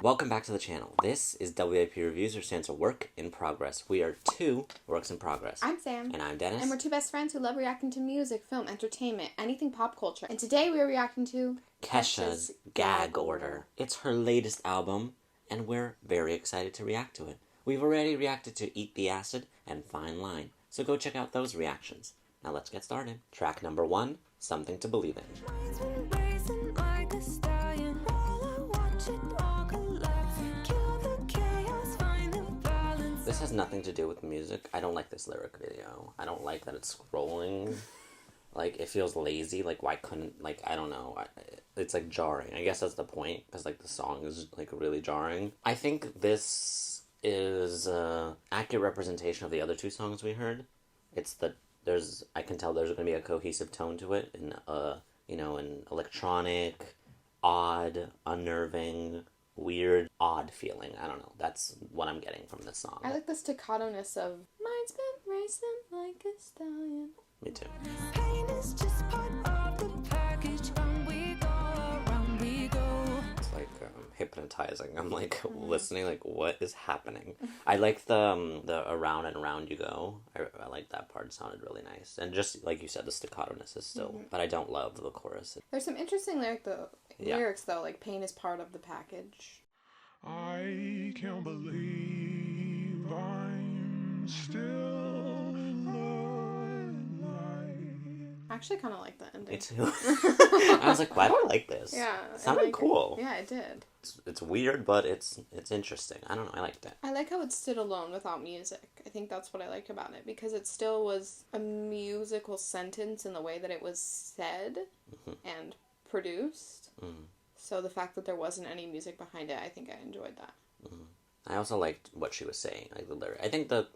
Welcome back to the channel. This is WAP Reviews, or stands for Work in Progress. We are two works in progress. I'm Sam. And I'm Dennis. And we're two best friends who love reacting to music, film, entertainment, anything pop culture. And today we are reacting to Kesha's Gag Order. It's her latest album, and we're very excited to react to it. We've already reacted to Eat the Acid and Fine Line, so go check out those reactions. Now let's get started. Track number 1, Something to Believe In. This has nothing to do with music. I don't like this lyric video. I don't like that it's scrolling. Like, it feels lazy. Like, why couldn't, like, I don't know. It's, like, jarring. I guess that's the point, because, like, the song is, like, really jarring. I think this is an accurate representation of the other two songs we heard. It's I can tell there's going to be a cohesive tone to it, and, an electronic, odd, unnerving, weird, odd feeling. I don't know. That's what I'm getting from this song. I like the staccato-ness of mine's been racing like a stallion. Me too. Pain is just part of the package. Round we go. It's like hypnotizing. I'm like listening, like, what is happening? I like the around and around you go. I like that part. It sounded really nice. And just like you said, the staccato-ness is still, but I don't love the chorus. There's some interesting lyrics though, like pain is part of the package. I can't believe I'm still alive. I actually kind of like the ending. Me too. I was like, why do I like this? Yeah. It sounded cool. Yeah, it did. It's weird, but it's interesting. I don't know. I liked it. I like how it stood alone without music. I think that's what I liked about it, because it still was a musical sentence in the way that it was said and produced. So the fact that there wasn't any music behind it, I think I enjoyed that. I also liked what she was saying, like the lyric. I think the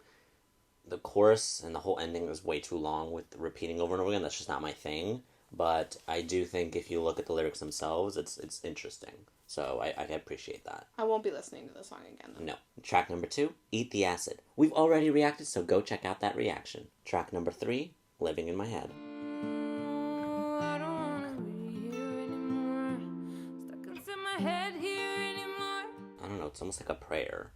chorus and the whole ending was way too long with repeating over and over again. That's just not my thing. But I do think if you look at the lyrics themselves, it's interesting. So I appreciate that. I won't be listening to the song again, though. No. Track number 2, Eat the Acid. We've already reacted, so go check out that reaction. Track number 3, Living in My Head. I don't know, it's almost like a prayer.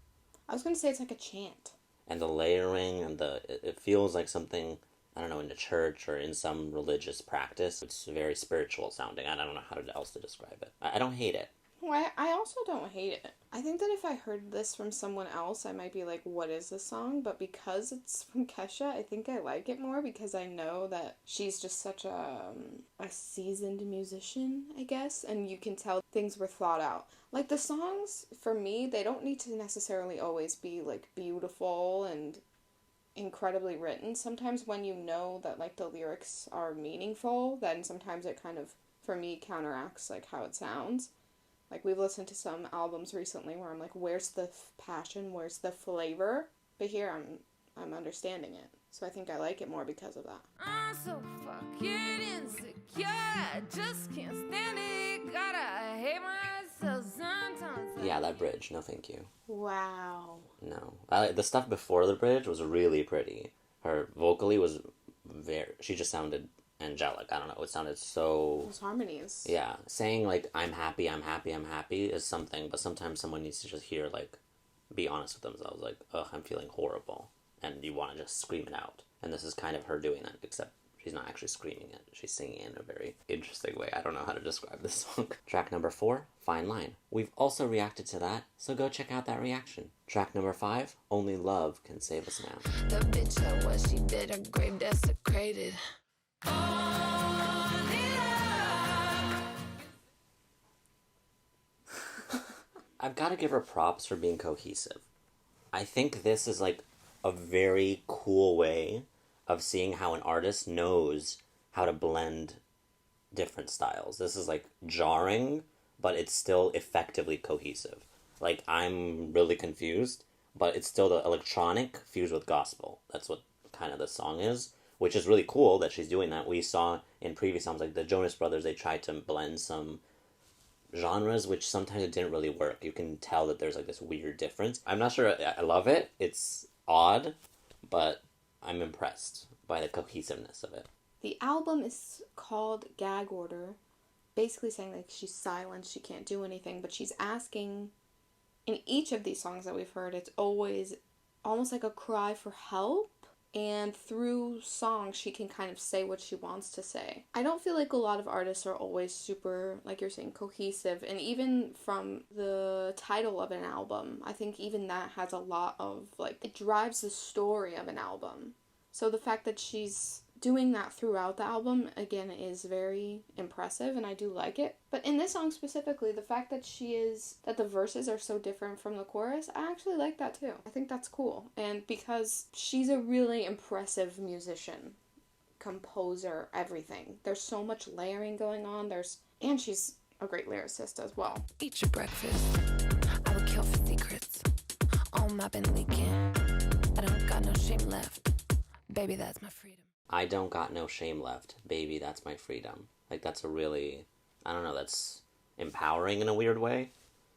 I was going to say it's like a chant. And the layering and it feels like something, I don't know, in the church or in some religious practice. It's very spiritual sounding. I don't know how else to describe it. I don't hate it. Well, I also don't hate it. I think that if I heard this from someone else, I might be like, what is this song? But because it's from Kesha, I think I like it more because I know that she's just such a seasoned musician, I guess. And you can tell things were thought out. Like, the songs, for me, they don't need to necessarily always be, like, beautiful and incredibly written. Sometimes when you know that, like, the lyrics are meaningful, then sometimes it kind of, for me, counteracts, like, how it sounds. Like, we've listened to some albums recently where I'm like, where's the passion? Where's the flavor? But here, I'm understanding it. So I think I like it more because of that. I'm so fucking insecure. I just can't stand it. Gotta hate myself sometimes. Yeah, that bridge. No, thank you. Wow. No. The stuff before the bridge was really pretty. Her vocally was she just sounded angelic. I don't know. It sounded so... Those harmonies. Yeah. Saying, like, I'm happy is something, but sometimes someone needs to just hear, like, be honest with themselves. Like, ugh, I'm feeling horrible. And you want to just scream it out. And this is kind of her doing that, except she's not actually screaming it. She's singing it in a very interesting way. I don't know how to describe this song. Track number 4, Fine Line. We've also reacted to that, so go check out that reaction. Track number 5, Only Love Can Save Us Now. The bitch that was, she did her grave desecrated. I've got to give her props for being cohesive. I think this is like a very cool way of seeing how an artist knows how to blend different styles. This is like jarring, but it's still effectively cohesive. Like, I'm really confused, but it's still the electronic fused with gospel. That's what kind of the song is, which is really cool that she's doing that. We saw in previous songs, like the Jonas Brothers, they tried to blend some genres, which sometimes it didn't really work. You can tell that there's like this weird difference. I'm not sure I love it. It's odd, but I'm impressed by the cohesiveness of it. The album is called Gag Order, basically saying like she's silent, she can't do anything, but she's asking in each of these songs that we've heard, it's always almost like a cry for help. And through song, she can kind of say what she wants to say. I don't feel like a lot of artists are always super, like you're saying, cohesive. And even from the title of an album, I think even that has a lot of, like, it drives the story of an album. So the fact that she's doing that throughout the album, again, is very impressive, and I do like it. But in this song specifically, the fact that that the verses are so different from the chorus, I actually like that too. I think that's cool. And because she's a really impressive musician, composer, everything. There's so much layering going on. And she's a great lyricist as well. Eat your breakfast. I would kill for secrets. All my been leaking. I don't got no shame left. Baby, that's my freedom. I don't got no shame left. Baby, that's my freedom. Like, that's a really, I don't know, that's empowering in a weird way.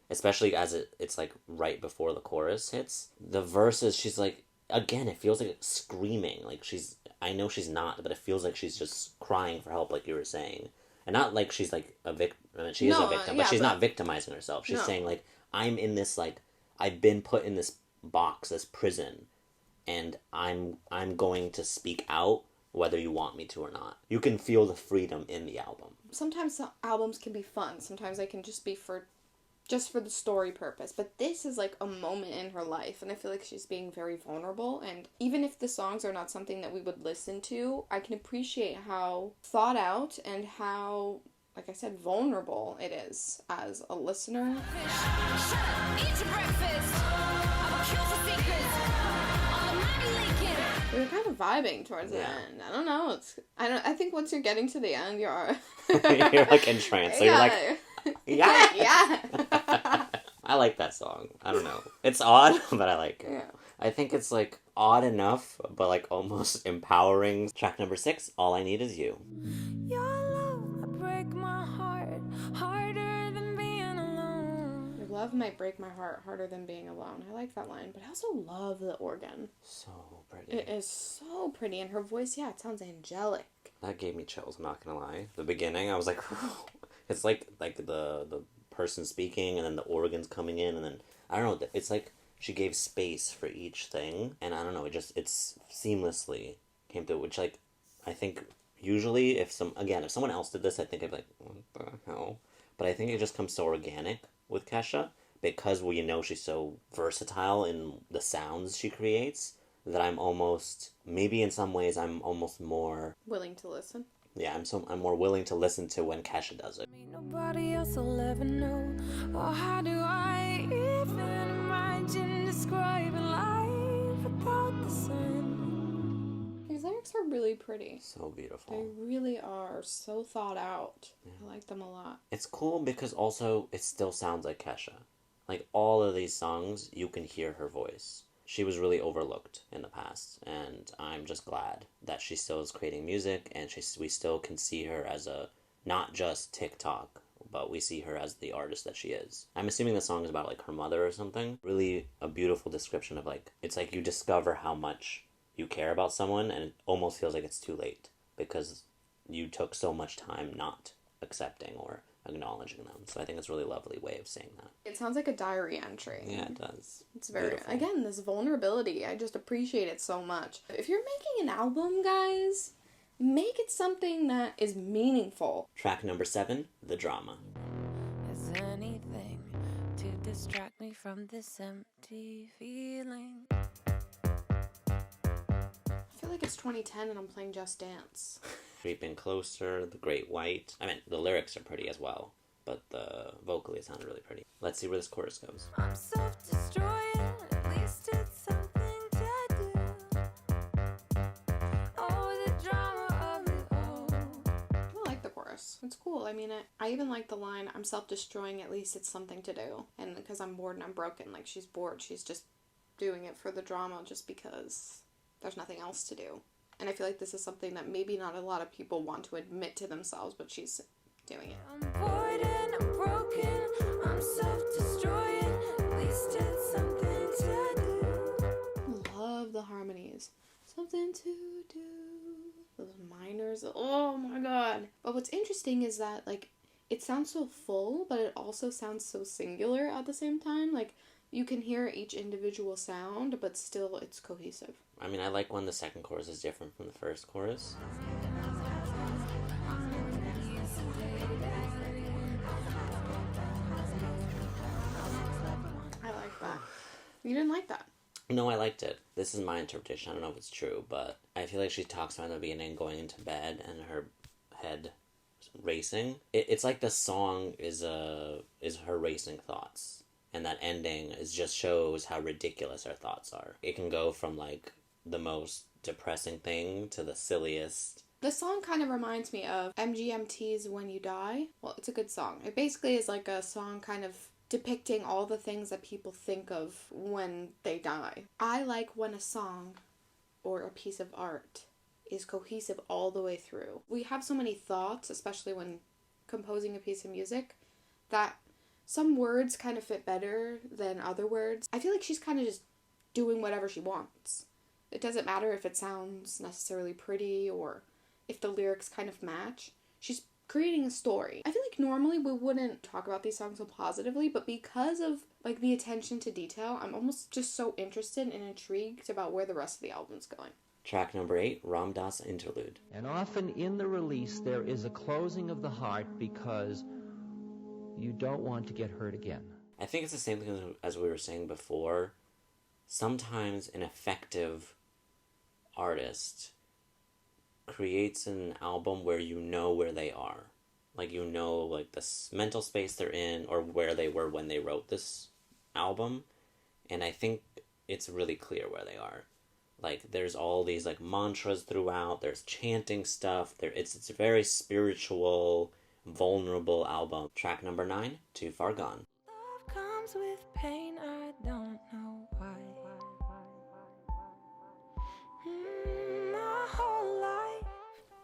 Especially as it's like right before the chorus hits. The verses, she's like, again, it feels like screaming. Like I know she's not, but it feels like she's just crying for help, like you were saying. And not like she's like a victim. I mean, she is a victim, but she's not victimizing herself. She's saying, like, I'm in this, like, I've been put in this box, this prison, and I'm going to speak out whether you want me to or not. You can feel the freedom in the album. Sometimes albums can be fun. Sometimes they can just be for the story purpose. But this is like a moment in her life, and I feel like she's being very vulnerable. And even if the songs are not something that we would listen to, I can appreciate how thought out and how, like I said, vulnerable it is as a listener. Shut up, eat your breakfast. I will kill for secrets. All of my leaking. We're kind of vibing towards the end. I don't know. I think once you're getting to the end, you're you're like entranced. So you're like, yeah. Yeah. I like that song. I don't know. It's odd, but I like it. Yeah. I think it's like odd enough, but like almost empowering. Track number 6, All I Need Is You. Your love might break my heart harder than being alone. Your love might break my heart harder than being alone. I like that line, but I also love the organ. So pretty. It is so pretty, and her voice, yeah, it sounds angelic. That gave me chills, I'm not gonna lie. The beginning, I was like, it's like the person speaking, and then the organs coming in, and then, I don't know, it's like she gave space for each thing, and I don't know, it's seamlessly came through, which, like, I think usually if someone else did this, I think I'd be like, what the hell? But I think it just comes so organic with Kesha, because we know she's so versatile in the sounds she creates, that I'm almost, maybe in some ways, I'm almost more Willing to listen. Yeah, I'm more willing to listen to when Kesha does it. Ain't nobody else will ever know. Or how do I even imagine describing life without the sun? These lyrics are really pretty. So beautiful. They really are so thought out. Yeah. I like them a lot. It's cool because also it still sounds like Kesha. Like all of these songs, you can hear her voice. She was really overlooked in the past, and I'm just glad that she still is creating music, and we still can see her as not just TikTok, but we see her as the artist that she is. I'm assuming the song is about, like, her mother or something. Really a beautiful description of, like, it's like you discover how much you care about someone, and it almost feels like it's too late, because you took so much time not accepting or acknowledging them. So I think it's a really lovely way of saying that. It sounds like a diary entry. Yeah, it does. It's very, beautiful. Again, this vulnerability. I just appreciate it so much. If you're making an album, guys, make it something that is meaningful. Track number 7, The Drama. Is anything to distract me from this empty feeling? I feel like it's 2010 and I'm playing Just Dance. Creeping Closer, The Great White. I mean, the lyrics are pretty as well, but the vocally it sounded really pretty. Let's see where this chorus goes. I'm self-destroying, at least it's something to do. Oh, the drama of it all. I like the chorus. It's cool. I mean, I even like the line, I'm self-destroying, at least it's something to do. And because I'm bored and I'm broken, like she's bored, she's just doing it for the drama just because there's nothing else to do. And I feel like this is something that maybe not a lot of people want to admit to themselves, but she's doing it. I'm bored and I'm broken, I'm self-destroying, at least it's something to do. Love the harmonies. Something to do. Those minors. Oh my god. But what's interesting is that, like, it sounds so full, but it also sounds so singular at the same time. Like, You can hear each individual sound, but still it's cohesive. I mean, I like when the second chorus is different from the first chorus. I like that. You didn't like that? No, I liked it. This is my interpretation. I don't know if it's true, but I feel like she talks about in the beginning going into bed and her head racing. It's like the song is her racing thoughts, and that ending just shows how ridiculous her thoughts are. It can go from like the most depressing thing to the silliest. The song kind of reminds me of MGMT's When You Die. Well, it's a good song. It basically is like a song kind of depicting all the things that people think of when they die. I like when a song or a piece of art is cohesive all the way through. We have so many thoughts, especially when composing a piece of music, that some words kind of fit better than other words. I feel like she's kind of just doing whatever she wants. It doesn't matter if it sounds necessarily pretty or if the lyrics kind of match. She's creating a story. I feel like normally we wouldn't talk about these songs so positively, but because of like the attention to detail, I'm almost just so interested and intrigued about where the rest of the album's going. Track number 8, Ram Dass Interlude. And often in the release there is a closing of the heart because you don't want to get hurt again. I think it's the same thing as we were saying before. Sometimes an effective artist creates an album where you know where they are. Like, you know, like, the mental space they're in or where they were when they wrote this album. And I think it's really clear where they are. Like, there's all these, like, mantras throughout. There's chanting stuff. It's a very spiritual, vulnerable album. Track number 9, Too Far Gone. Love comes with pain, I don't know why. My whole life.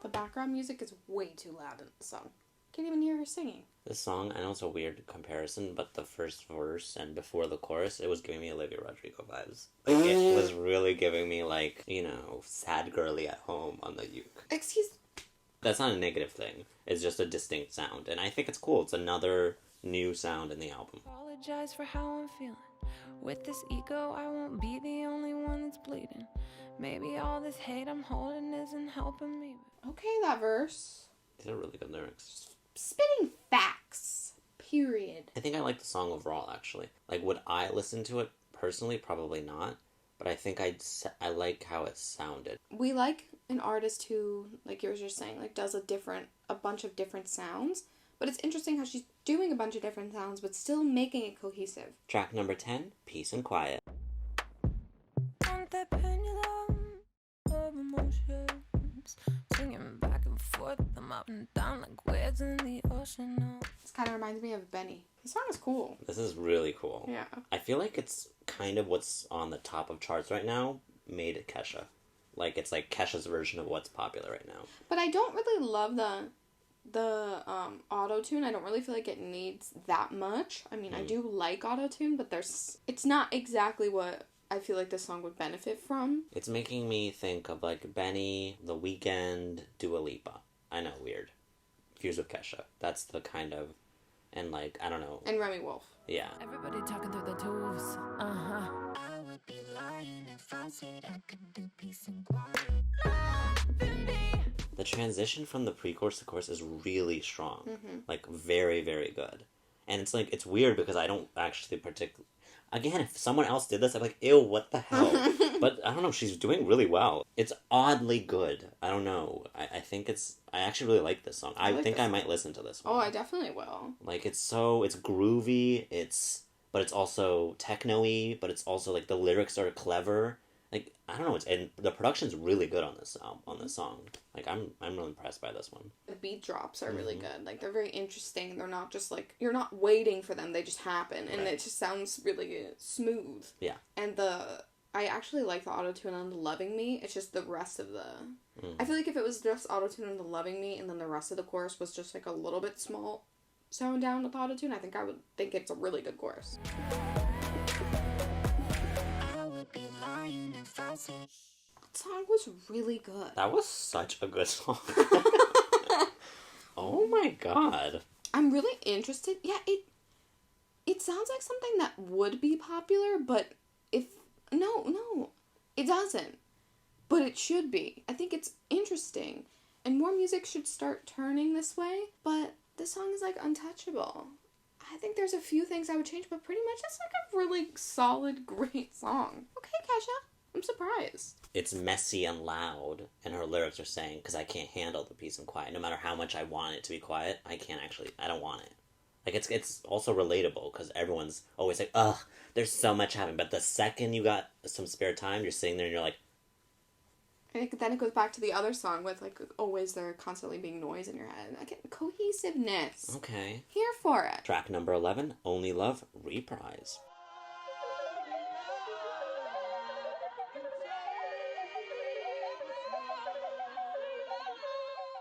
The background music is way too loud in the song. Can't even hear her singing. This song, I know it's a weird comparison, but the first verse and before the chorus, it was giving me Olivia Rodrigo vibes. Like, it was really giving me, like, you know, sad girly at home on the uke. Excuse... That's not a negative thing. It's just a distinct sound, and I think it's cool. It's another new sound in the album. Apologize for how I'm feeling. With this ego, I won't be the only one that's bleeding. Maybe all this hate I'm holding isn't helping me. Okay, that verse. These are really good lyrics. Spitting facts. Period. I think I like the song overall, actually. Like, would I listen to it personally? Probably not. But I think I like how it sounded. We like an artist who, like you were just saying, like does a bunch of different sounds. But it's interesting how she's doing a bunch of different sounds, but still making it cohesive. Track number 10, Peace and Quiet. On that pendulum of emotions, swinging back and forth, I'm up and down like waves in the ocean. This kind of reminds me of Benny. The song is cool. This is really cool. Yeah. I feel like it's kind of what's on the top of charts right now made Kesha. Like, it's like Kesha's version of what's popular right now. But I don't really love the auto-tune. I don't really feel like it needs that much. I mean, I do like auto-tune, but it's not exactly what I feel like this song would benefit from. It's making me think of, like, Benny, The Weeknd, Dua Lipa. I know, weird. Fused with Kesha. That's the kind of... And, like, I don't know. And Remy Wolf. Yeah. Everybody talking through the tubes. I would be lying if I said I could do peace and quiet. The transition from the pre-chorus to chorus is really strong. Mm-hmm. Like, very, very good. And it's, like, it's weird because I don't actually particularly... Again, if someone else did this, I'd be like, ew, what the hell? But, I don't know, she's doing really well. It's oddly good. I don't know. I think it's... I actually really like this song. I think I might listen to this one. Oh, I definitely will. Like, it's groovy, but it's also techno-y, but it's also, like, the lyrics are clever. Like, I don't know, and the production's really good on this song. Like, I'm really impressed by this one. The beat drops are really good. Like, they're very interesting. They're not just, like, you're not waiting for them. They just happen, and it just sounds really smooth. Yeah. And I actually like the auto-tune on the Loving Me. It's just the rest of the... I feel like if it was just auto-tune on the Loving Me, and then the rest of the chorus was just, like, a little bit small sound down with auto-tune, I would think it's a really good chorus. That song was really good. That was such a good song. Oh my god. I'm really interested. Yeah, It sounds like something that would be popular, but no, it doesn't. But it should be. I think it's interesting. And more music should start turning this way. But this song is like untouchable. I think there's a few things I would change, but pretty much it's like a really solid, great song. Okay, Kesha. I'm surprised. It's messy and loud, and her lyrics are saying, because I can't handle the peace and quiet. No matter how much I want it to be quiet, I don't want it. Like, it's also relatable, because everyone's always like, ugh, there's so much happening. But the second you got some spare time, you're sitting there and you're like... And then it goes back to the other song with, like, always there constantly being noise in your head. Again, cohesiveness. Okay. Here for it. Track number 11, Only Love, Reprise.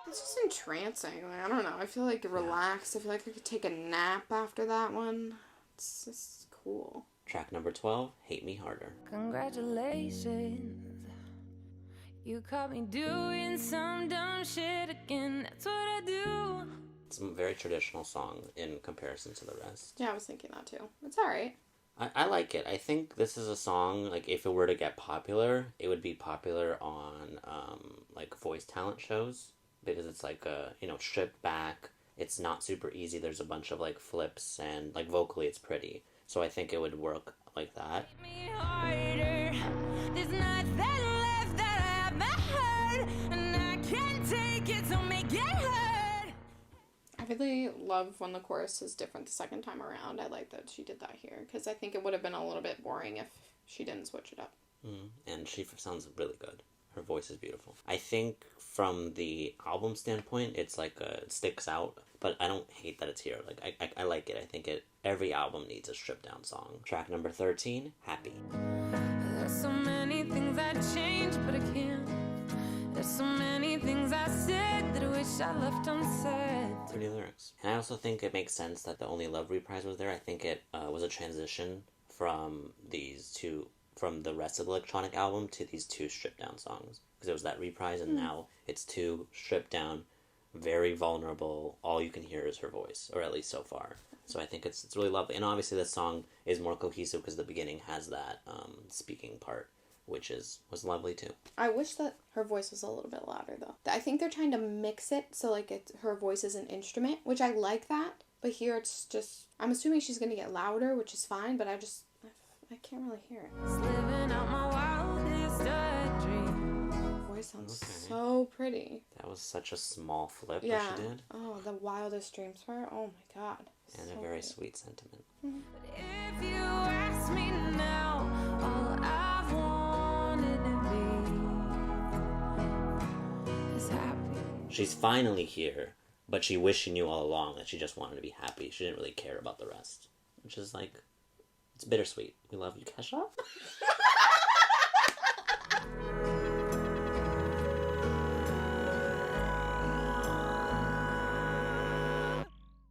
It's just entrancing. Like, I don't know. I feel like relaxed. I feel like I could take a nap after that one. It's just cool. Track number 12, Hate Me Harder. Congratulations. You caught me doing some dumb shit again. That's what I do. It's a very traditional song in comparison to the rest. Yeah, I was thinking that too. It's alright. I like it. I think this is a song, like, if it were to get popular, it would be popular on, like, voice talent shows. Because it's, like, stripped back. It's not super easy. There's a bunch of, like, flips, and, like, vocally it's pretty. So I think it would work like that. Me harder. There's nothing left that I haven't heard, and I can't take it, so make it hurt. I really love when the chorus is different the second time around. I like that she did that here. Because I think it would have been a little bit boring if she didn't switch it up. And she sounds really good. Her voice is beautiful. I think from the album standpoint, it's like it sticks out, but I don't hate that it's here. Like I like it. I think every album needs a stripped down song. Track number 13, Happy. There's so many things I change, but I can't. There's so many things I said that I wish I left unsaid. Pretty lyrics. And I also think it makes sense that the Only Love reprise was there. I think it was a transition from the rest of the electronic album to these two stripped down songs. Because it was that reprise, and now it's two stripped down, very vulnerable, all you can hear is her voice, or at least so far. So I think it's really lovely. And obviously this song is more cohesive because the beginning has that speaking part, which was lovely too. I wish that her voice was a little bit louder, though. I think they're trying to mix it so, like, her voice is an instrument, which I like that. But here it's just... I'm assuming she's going to get louder, which is fine, but I can't really hear it. Living out my wildest dream. Her voice sounds so pretty. That was such a small flip Yeah. that she did. Oh, the wildest dreams part. Oh my god. And So a very good. sweet sentiment. If you ask me now, all I've wanted to be is happy. She's finally here, but she wished she knew all along that she just wanted to be happy. She didn't really care about the rest. Which is like, it's bittersweet. We love you, Kesha.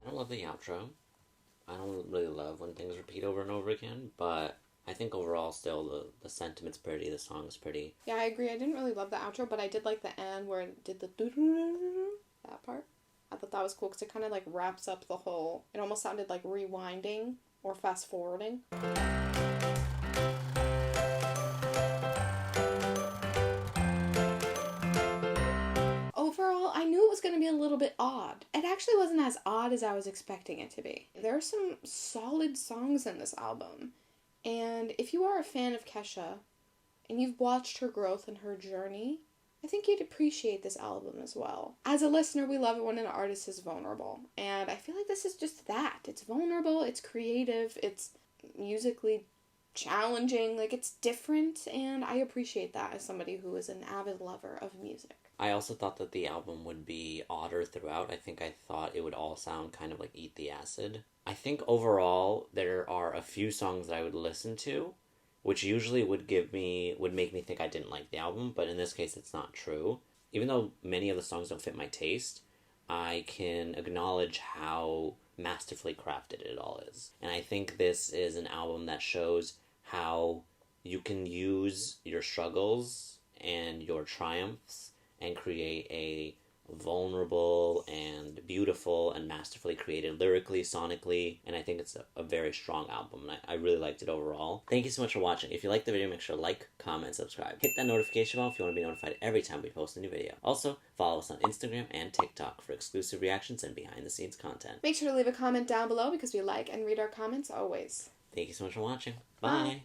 I don't love the outro. I don't really love when things repeat over and over again, but I think overall still the sentiment's pretty, the song's pretty. Yeah, I agree. I didn't really love the outro, but I did like the end where it did the that part. I thought that was cool because it kind of like wraps up the whole... It almost sounded like rewinding or fast forwarding. Overall, I knew it was going to be a little bit odd. It actually wasn't as odd as I was expecting it to be. There are some solid songs in this album. And if you are a fan of Kesha, and you've watched her growth and her journey, I think you'd appreciate this album as well. As a listener, we love it when an artist is vulnerable. And I feel like this is just that. It's vulnerable, it's creative, it's musically challenging, like it's different, and I appreciate that as somebody who is an avid lover of music. I also thought that the album would be odder throughout. I thought it would all sound kind of like Eat the Acid. I think overall there are a few songs that I would listen to, which usually would make me think I didn't like the album, but in this case it's not true. Even though many of the songs don't fit my taste, I can acknowledge how masterfully crafted it all is. And I think this is an album that shows how you can use your struggles and your triumphs and create vulnerable and beautiful and masterfully created lyrically, sonically, and I think it's a very strong album, and I really liked it overall. Thank you so much for watching. If you liked the video, make sure to like, comment, subscribe. Hit that notification bell if you want to be notified every time we post a new video. Also, follow us on Instagram and TikTok for exclusive reactions and behind-the-scenes content. Make sure to leave a comment down below because we like and read our comments always. Thank you so much for watching. Bye!